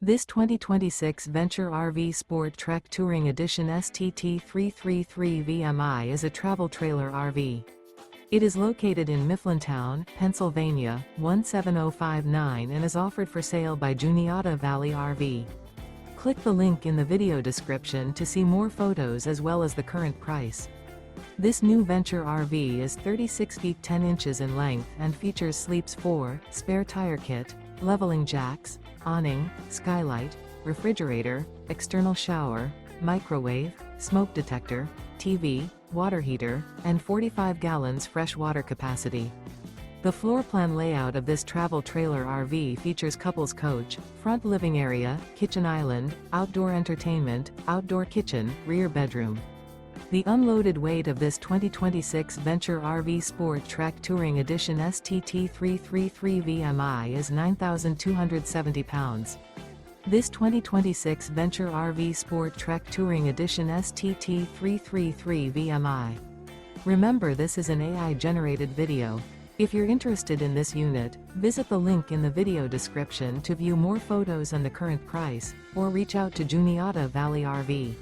This 2026 Venture RV SportTrek Touring Edition STT333 VMI is a travel trailer RV. It is located in Mifflintown, Pennsylvania, 17059 and is offered for sale by Juniata Valley RV. Click the link in the video description to see more photos as well as the current price. This new Venture RV is 36 feet 10 inches in length and features sleeps 4, spare tire kit, leveling jacks, awning, skylight, refrigerator, external shower, microwave, smoke detector, TV, water heater, and 45 gallons fresh water capacity. The floor plan layout of this travel trailer RV features couples coach, front living area, kitchen island, outdoor entertainment, outdoor kitchen, rear bedroom. The unloaded weight of this 2026 Venture RV SportTrek Touring Edition STT333 VMI is 9,270 pounds. This 2026 Venture RV SportTrek Touring Edition STT333 VMI. Remember, this is an AI-generated video. If you're interested in this unit, visit the link in the video description to view more photos and the current price, or reach out to Juniata Valley RV.